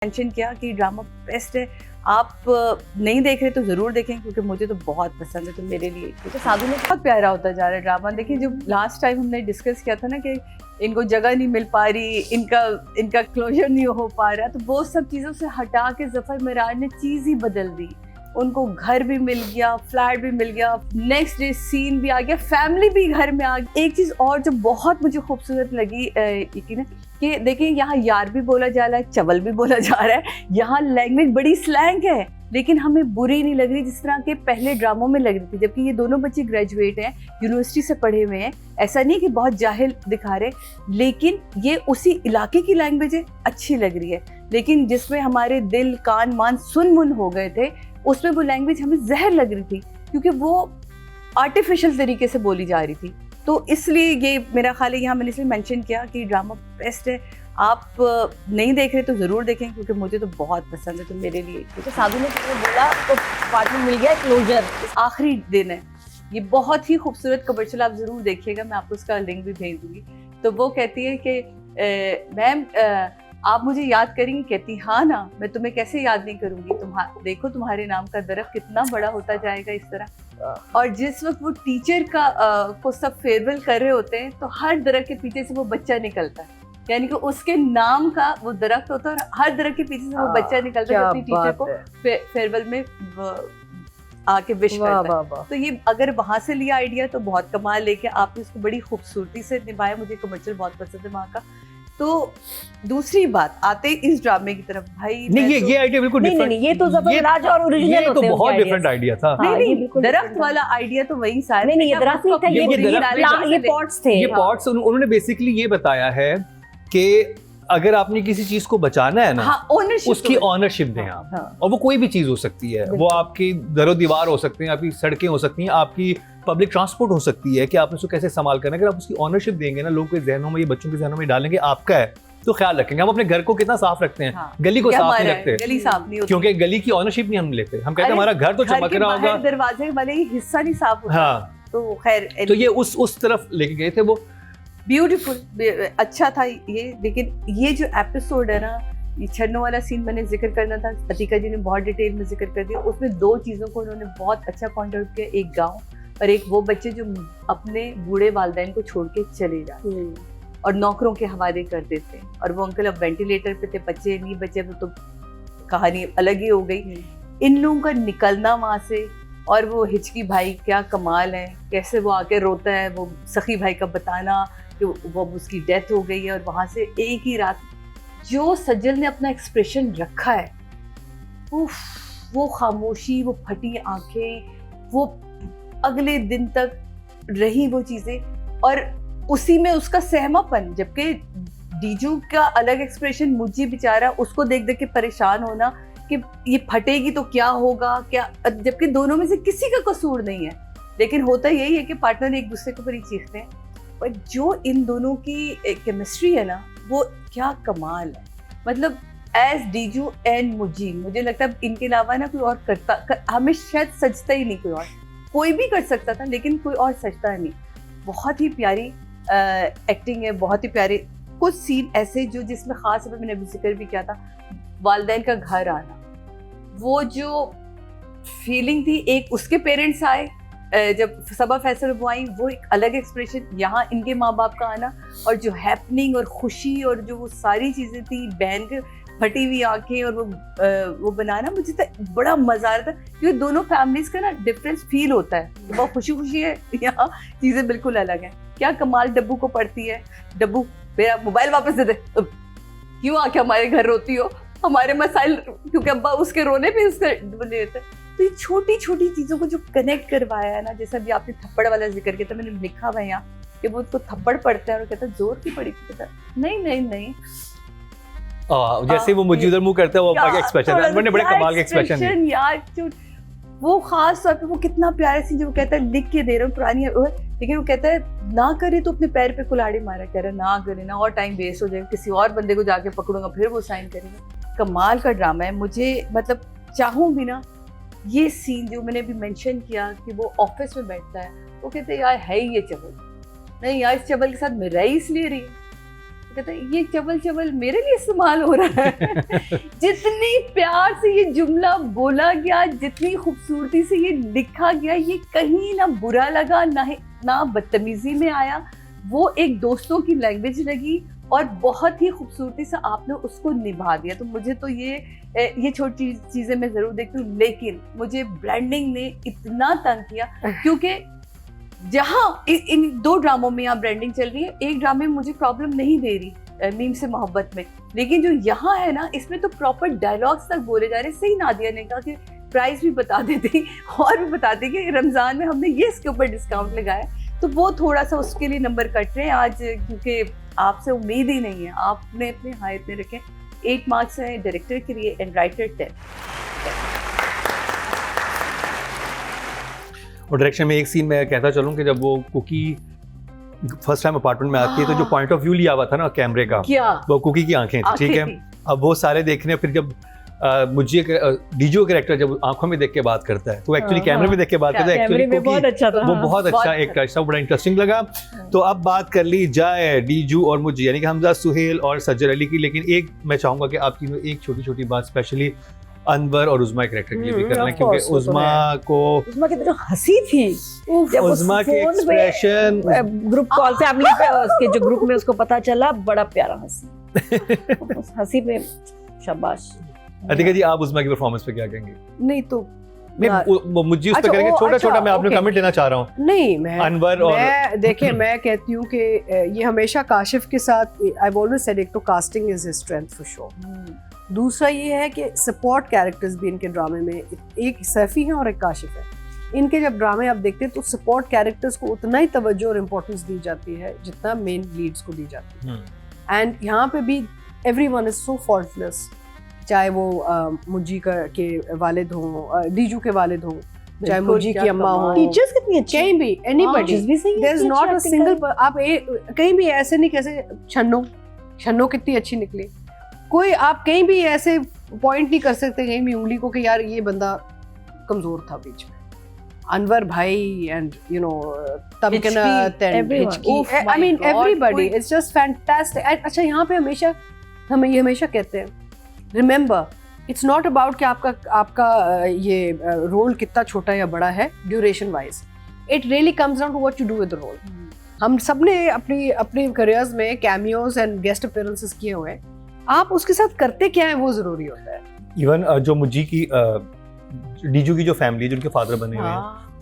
Mention किया कि drama best है। आप नहीं देख रहे तो ज़रूर देखें क्योंकि मुझे तो बहुत पसंद है। तो मेरे लिए क्योंकि साधु में बहुत प्यारा होता जा रहा है ड्रामा। देखिए जो लास्ट टाइम हमने डिस्कस किया था ना कि इनको जगह नहीं मिल पा रही, इनका क्लोजर नहीं हो पा रहा, तो वो सब चीज़ों से हटा के ज़फ़र मिराज ने चीज़ ही बदल दी। उनको घर भी मिल गया, फ्लैट भी मिल गया, नेक्स्ट डे सीन भी आ गया, फैमिली भी घर में आ गई। एक चीज़ और जो बहुत मुझे खूबसूरत लगी यकीन कि देखिए यहाँ यार भी बोला जा रहा है, चवल भी बोला जा रहा है। यहाँ लैंग्वेज बड़ी स्लैंग है लेकिन हमें बुरी नहीं लग रही जिस तरह के पहले ड्रामों में लग रही थी। जबकि ये दोनों बच्चे ग्रेजुएट हैं, यूनिवर्सिटी से पढ़े हुए हैं, ऐसा नहीं कि बहुत जाहिल दिखा रहे, लेकिन ये उसी इलाके की लैंग्वेज है, अच्छी लग रही है। लेकिन जिसमें हमारे दिल कान मान सुन मुन हो गए थे, उसमें वो लैंग्वेज हमें जहर लग रही थी क्योंकि वो आर्टिफिशियल तरीके से बोली जा रही थी। तो इसलिए ये मेरा ख्याल है, यहाँ मैंने इसलिए मेंशन किया कि ड्रामा बेस्ट है। आप नहीं देख रहे तो ज़रूर देखें क्योंकि मुझे तो बहुत पसंद है। तो मेरे लिए क्योंकि साधु ने बोला तो पार्ट में मिल गया क्लोजर। आखिरी दिन है, ये बहुत ही खूबसूरत कमर्शियल, आप ज़रूर देखिएगा, मैं आपको उसका लिंक भी भेज दूँगी। तो वो कहती है कि मैम आप मुझे याद करेंगी? कहती हाँ ना, मैं तुम्हें कैसे याद नहीं करूँगी, देखो तुम्हारे नाम का दरख्त कितना बड़ा होता जाएगा इस तरह। और जिस वक्त वो टीचर को सब फेयरवेल कर रहे होते हैं तो हर दरख्त के पीछे से वो बच्चा निकलता है, यानी कि उसके नाम का वो दरख्त होता है और हर दरख्त के पीछे से वो बच्चा निकलता है अपनी टीचर को फेयरवेल में आके विश करता है। तो ये अगर वहां से लिया आइडिया तो बहुत कमाल, लेके आपने इसको बड़ी खूबसूरती से निभाया। मुझे कमर्शियल बहुत पसंद है वहाँ का। तो दूसरी बात, आते इस ड्रामे की तरफ भाई, नहीं ये आइडिया बिल्कुल डिफरेंट। नहीं ये तो ज़बरदस्त और ओरिजिनल होते हैं। बहुत डिफरेंट आइडिया था। नहीं दरख्त वाला आइडिया तो वही सारा। नहीं ये दरख्त नहीं था, ये पॉट्स थे। ये पॉट्स उन्होंने बेसिकली ये बताया है कि अगर आपने किसी चीज को बचाना है ना, हाँ, उसकी ऑनरशिप दें आप। हाँ। और वो कोई भी चीज हो सकती है, वो आपकी दरो दीवार हो सकती है, आपकी सड़कें हो सकती हैं, आपकी पब्लिक ट्रांसपोर्ट हो सकती है कि आपने उसको कैसे इस्तेमाल करना है। अगर आप उसकी ऑनरशिप देंगे ना, लोगों के जहनों में, ये बच्चों के जहनों में डालेंगे आपका है, तो ख्याल रखेंगे। हम अपने घर को कितना साफ रखते हैं, हाँ। गली को साफ नहीं रखते, गली साफ नहीं होती, क्योंकि गली की ऑनरशिप नहीं हम लेते। हम कहते हैं हमारा घर तो चमक रहा होगा, दरवाजे वाले ही हिस्सा नहीं साफ होता। हाँ। तो खैर, तो ये उस तरफ लेके गए थे। वो ब्यूटीफुल अच्छा था ये। लेकिन ये जो एपिसोड है ना, ये छन्नों वाला सीन मैंने जिक्र करना था, अतीका जी ने बहुत डिटेल में जिक्र कर दिया। उसमें दो चीज़ों को उन्होंने बहुत अच्छा पॉइंट आउट किया, एक गांव और एक वो बच्चे जो अपने बूढ़े वालिदैन को छोड़ के चले जाते हैं और नौकरों के हवाले कर देते हैं। और वो अंकल अब वेंटिलेटर पे थे, बच्चे नहीं बचे, वो तो कहानी अलग ही हो गई। इन लोगों का निकलना वहाँ से, और वो हिचकी भाई क्या कमाल है, कैसे वो आके रोता है, वो सखी भाई का बताना कि वो उसकी डेथ हो गई है। और वहाँ से एक ही रात जो सज्जल ने अपना एक्सप्रेशन रखा है, उफ, वो खामोशी, वो फटी आंखें, वो अगले दिन तक रही वो चीज़ें, और उसी में उसका सहमापन। जबकि डीजू का अलग एक्सप्रेशन, मुझे बेचारा उसको देख देख के परेशान होना कि ये फटेगी तो क्या होगा, क्या, जबकि दोनों में से किसी का कसूर नहीं है। लेकिन होता यही है कि पार्टनर एक दूसरे के ऊपर ही चीखते हैं। पर जो इन दोनों की केमिस्ट्री है ना, वो क्या कमाल है। मतलब एज डीजू एंड मुझे लगता है इनके अलावा ना कोई और हमें शायद सजता ही नहीं, कोई भी कर सकता था लेकिन कोई और सजता नहीं। बहुत ही प्यारी एक्टिंग है, बहुत ही प्यारे कुछ सीन ऐसे जो जिसमें खास तौर पर मैंने जिक्र भी किया था, वालिदैन का घर आना, वो जो फीलिंग थी, एक उसके पेरेंट्स आए जब सबा फैसल वो आई, वो एक अलग एक्सप्रेशन, यहाँ इनके माँ बाप का आना, और जो हैपनिंग और खुशी और जो वो सारी चीज़ें थी, बहन के फटी हुई आंखें और वो बनाना, मुझे तो बड़ा मज़ा आ रहा था क्योंकि दोनों फैमिलीज का ना डिफरेंस फील होता है। बहुत खुशी खुशी है, यहाँ चीज़ें बिल्कुल अलग हैं। क्या कमाल डब्बू को पड़ती है, डब्बू मेरा मोबाइल वापस दे दे, क्यों आके हमारे घर रोती हो, हमारे मसाइल, क्योंकि अब्बा उसके रोने पे उसका लेते। तो ये छोटी छोटी चीज़ों को जो कनेक्ट करवाया है ना, जैसे अभी आपने थप्पड़ वाला जिक्र किया, तो मैंने लिखा हुआ है यहाँ कि वो उसको थप्पड़ पड़ता है और कहता है जोर की पड़ी, कहता नहीं जैसे वो मुझे उधर मुंह करता है, वो अपना एक्सप्रेशन मैंने बड़े कमाल के एक्सप्रेशन यार, वो खास तौर पे वो कितना प्यारा सी, जो वो कहता है लिख के दे रहा हूँ पुरानी, लेकिन वो कहता है ना करे तो अपने पैर पे कुल्हाड़ी मारा, कह रहा ना करे ना, और टाइम वेस्ट हो जाएगा, किसी और बंदे को जाके पकड़ूंगा फिर वो साइन करेगा। कमाल का ड्रामा है। मुझे मतलब चाहूँ भी ना, ये सीन जो मैंने अभी मेंशन किया कि वो ऑफिस में बैठता है, वो कहते हैं यार है ही ये चवल, नहीं यार इस चवल के साथ मैं रह इसलिए रही, कहता है ये चवल चवल मेरे लिए इस्तेमाल हो रहा है। जितनी प्यार से ये जुमला बोला गया, जितनी खूबसूरती से ये लिखा गया, ये कहीं ना बुरा लगा ना बदतमीजी में आया, वो एक दोस्तों की लैंग्वेज लगी और बहुत ही खूबसूरती से आपने उसको निभा दिया। तो मुझे तो ये छोटी चीजें मैं जरूर देखती हूँ, लेकिन मुझे ब्रांडिंग ने इतना तंग किया, क्योंकि जहाँ इन 2 ड्रामों में यहाँ ब्रांडिंग चल रही है, एक ड्रामे में मुझे प्रॉब्लम नहीं दे रही मीम से मोहब्बत में, लेकिन जो यहाँ है ना, इसमें तो प्रॉपर डायलॉग्स तक बोले जा रहे। सही नादिया ने कहा कि प्राइस भी बता देती और भी बताते कि रमजान में हमने ये इसके ऊपर डिस्काउंट लगाया, तो वो थोड़ा सा उसके लिए नंबर कट रहे हैं आज, क्योंकि आपसे उम्मीद ही नहीं है, आपने अपने हाथ में रखे। 8 मार्क्स है डायरेक्टर के लिए एंड राइटर 10। और डायरेक्शन में एक सीन मैं कहता चलूं कि जब वो कुकी फर्स्ट टाइम अपार्टमेंट में आती है, तो जो पॉइंट ऑफ व्यू लिया हुआ था ना कैमरे का, क्या वो कुकी की आंखें थी, ठीक है। अब वो सारे देखने, फिर जब मुझे डीजो कैरेक्टर जब आंखों में देख के बात करता है, तो एक्चुअली कैमरे में देख के बात करता है, कैमरे में बहुत अच्छा था, वो बहुत अच्छा एक टच था, बड़ा इंटरेस्टिंग लगा। तो अब बात कर ली जाए डीजू और मुझे, यानी कि हमजा, सुहेल और सज्जर अली की, लेकिन एक मैं चाहूंगा कि आप तीनों एक छोटी छोटी बात स्पेशली अनवर और उज़मा के कैरेक्टर के लिए भी करना है, क्योंकि उज़मा की तो हंसी थी, जब उज़मा के एक्सप्रेशन ग्रुप कॉल फैमिली पे उसके जो ग्रुप में उसको पता चला, बड़ा प्यारा हंसी। उस हंसी पे शाबाश। अतिका जी, आप उज़मा की परफॉर्मेंस पे क्या कहेंगे? नहीं तो वो मुझे उस पे करेंगे, छोटा मैं आपने कमेंट लेना चाह रहा हूँ। नहीं, मैं अनवर और देखिए, मैं कहती हूँ कि ये हमेशा काशिफ के साथ, आई ऑलवेज सेड, एक तो casting is his strength for sure, दूसरा ये है कि सपोर्ट कैरेक्टर्स भी इनके ड्रामे में, एक सैफी है और एक काशिफ है। इनके जब ड्रामे आप देखते हैं तो सपोर्ट कैरेक्टर्स को उतना ही तवज्जो और इम्पोर्टेंस दी जाती है जितना मेन लीड्स को दी जाती है। एंड यहाँ पे भी एवरीवन इज सो फॉल्टलेस, चाहे वो मुज्जी के वालिद हों, डीजू के वालिद हों, चाहे मुज्जी की अम्मा हो, टीचर्स कितनी अच्छी, कहीं भी anybody, there is not a single, आप कहीं भी ऐसे नहीं, कैसे छन्नो कितनी अच्छी निकली, कोई आप कहीं भी ऐसे पॉइंट नहीं कर सकते कहीं भी उंगली को कि यार ये बंदा कमजोर था बीच में। अनवर भाई and you know Tamkinat and Hichki, I mean everybody, it's just fantastic. अच्छा, यहाँ पे हमेशा हम ये हमेशा कहते हैं, रिमेंबर इट्स नॉट अबाउट कि आपका ये रोल कितना छोटा या बड़ा है duration wise, it really comes down to what you do with the role. हम सबने अपनी करियर्स में कैमियोज एंड गेस्ट अपीयरेंसेस किए हुए हैं, आप उसके साथ करते क्या है वो जरूरी होता है। इवन जो मुज्जी की डीजू की जो फैमिली जो उनके फादर बने हुए हैं,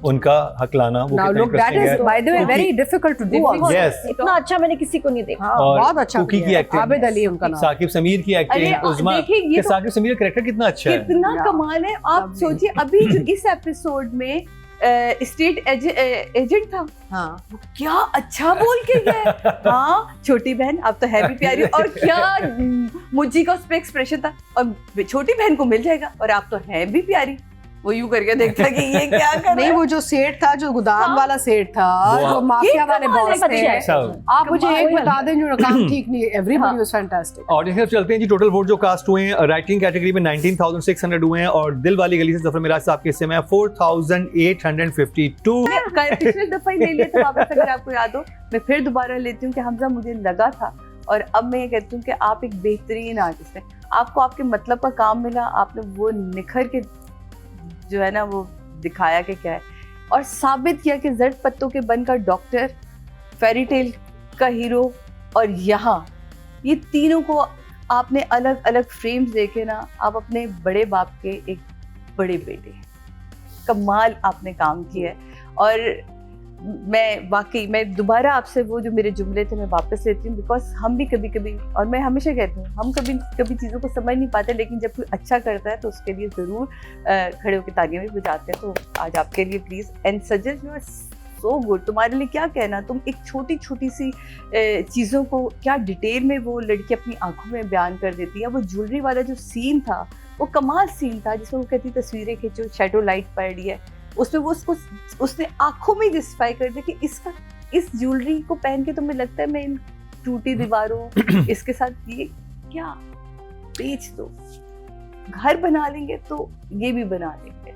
उनका हक लाना, वो कितना इंटरेस्टिंग है। By the way very difficult to do, yes, इतना अच्छा मैंने किसी को नहीं देखा। बहुत अच्छा कुकी की एक्टिंग, आबिद अली उनका नाम, साकिब समीर की एक्टिंग, उज़मा के साकिब समीर का कैरेक्टर कितना अच्छा है, कितना कमाल है। आप सोचिए, अभी जो इस एपिसोड में स्टेट एजेंट था, हाँ, वो क्या अच्छा बोल के गया। हाँ, छोटी बहन आप तो है भी प्यारी, और क्या मुज्जी का उस पे एक्सप्रेशन था, और छोटी बहन को मिल जाएगा और आप तो है भी प्यारी, वो यूं करके देखता कि ये क्या कर रहा है। नहीं, वो जो सेठ था, जो गोदाम वाला सेठ था, जो माफिया वाले बॉस थे, आप मुझे एक बता दें जो काम ठीक नहीं है, एवरीबॉडी वाज फैंटास्टिक। और जैसे चलते हैं जी, टोटल वोट जो कास्ट हुए हैं राइटिंग कैटेगरी में 19,600 हुए हैं, और दिल वाली गली से जफर मिराज साहब के हिस्से में 4,852। पिछले दफा ही ले लिया था वापस, अगर आपको याद हो, मैं फिर दोबारा लेती हूँ कि हमजा मुझे लगा था, और अब मैं ये कहती हूँ कि आप एक बेहतरीन आर्टिस्ट हैं, आपको आपके मतलब का काम मिला, आपने वो निखर के जो है ना वो दिखाया कि क्या है, और साबित किया कि जर्द पत्तों के बन का डॉक्टर, फेरी टेल का हीरो, और यहाँ ये तीनों को आपने अलग अलग फ्रेम्स देके ना, आप अपने बड़े बाप के एक बड़े बेटे, कमाल आपने काम किया है। और मैं दोबारा आपसे वो जो मेरे जुमले थे मैं वापस लेती हूँ, बिकॉज हम भी कभी कभी, और मैं हमेशा कहती हूँ, हम कभी चीज़ों को समझ नहीं पाते, लेकिन जब कोई अच्छा करता है तो उसके लिए ज़रूर खड़े होकर तालियां भी बजाते हैं। तो आज आपके लिए please, and suggest you are so good, तुम्हारे लिए क्या कहना, तुम एक छोटी छोटी सी चीज़ों को क्या डिटेल में वो लड़की अपनी आंखों में बयान कर देती है। वो ज्वेलरी वाला जो सीन था वो कमाल सीन था, जिसमें वो कहती तस्वीरें खींचो, शैडो लाइट पड़ रही है, उसमें वो उसने आंखों में जस्टिफाई कर दिया कि इस ज्वेलरी को पहन के तुम्हें लगता है मैं इन टूटी दीवारों इसके साथ ये क्या बेच दो, घर बना लेंगे तो ये भी बना लेंगे।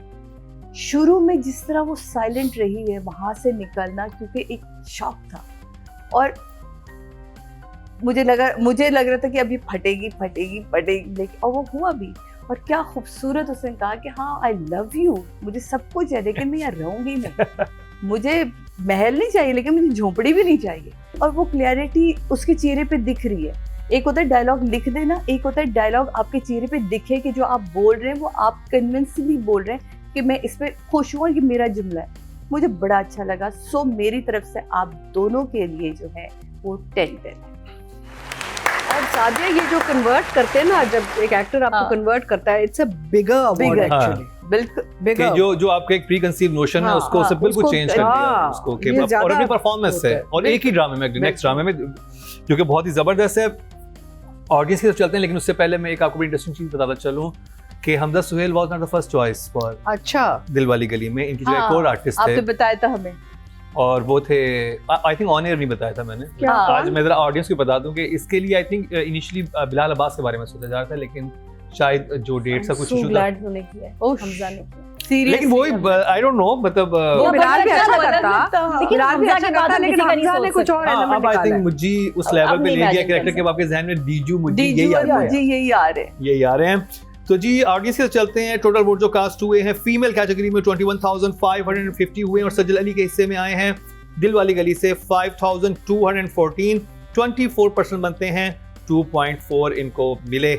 शुरू में जिस तरह वो साइलेंट रही है, वहां से निकलना, क्योंकि एक शॉक था, और मुझे लग रहा था कि अभी फटेगी लेकिन और वो हुआ भी। और क्या खूबसूरत उसने कहा कि हाँ आई लव यू, मुझे सब कुछ है लेकिन मैं यहाँ रहूंगी नहीं, मुझे महल नहीं चाहिए लेकिन मुझे झोपड़ी भी नहीं चाहिए। और वो क्लैरिटी उसके चेहरे पे दिख रही है। एक होता है डायलॉग लिख देना, एक होता है डायलॉग आपके चेहरे पे दिखे कि जो आप बोल रहे हैं वो आप कन्विंसली बोल रहे हैं कि मैं इस पे खुश हूँ और ये मेरा जुमला है। मुझे बड़ा अच्छा लगा। सो मेरी तरफ से आप दोनों के लिए जो है वो 10/10 है। और सादिया ये जो कन्वर्ट करते हैं ना, जब एक एक्टर आपको कन्वर्ट करता है, it's a bigger award actually. बिल्कुल कि जो आपका एक प्री कंसीव नोशन है उसको सब बिल्कुल चेंज कर दिया उसको कि और अपनी परफॉर्मेंस है। और एक ही ड्रामे में, नेक्स्ट ड्रामे में जो कि बहुत ही जबरदस्त है, ऑडियंस की तरफ चलते हैं। लेकिन उससे पहले मैं एक आपको बड़ी इंटरेस्टिंग चीज बताता चलूं कि Hamza Sohail was not the first choice for अच्छा दिलवाली गली में। इनकी जो एक और आर्टिस्ट थे, आपने बताया था हमें, और वो थे आई थिंक ऑन एयर नहीं बताया था मैंने। आज मैं जरा ऑडियंस को बता दूं कि इसके लिए I think initially Bilal Abbas के बारे में सोचा जा रहा था, लेकिन शायद जो डेट सा कुछ इशू था, हमजा ने किया। लेकिन वही आई डोंट नो, मतलब वो बिलाल भी अच्छा करता, लेकिन बिलाल भी हमजा अच्छा के बाद करता, हम लेकिन किसी का नहीं हमजा ने सोच कुछ और एलिमेंट अब आई निकाला थिंक है। मुझे उस लेवल अब पे नहीं ले गया imagine कैरेक्टर कर के आपके जहन में डीजू मुझे डीजू यही और आता है, मुझे यही आ रहे हैं। यही आ रहे हैं। तो जी ऑडियंस के चलते हैं। टोटल वोट जो कास्ट हुए हैं फीमेल कैटेगरी में 21,550 हुए और सज्जल अली के हिस्से में आए हैं दिल वाली गली से 5,214, 24% बनते हैं, 2.4 इनको मिले हैं।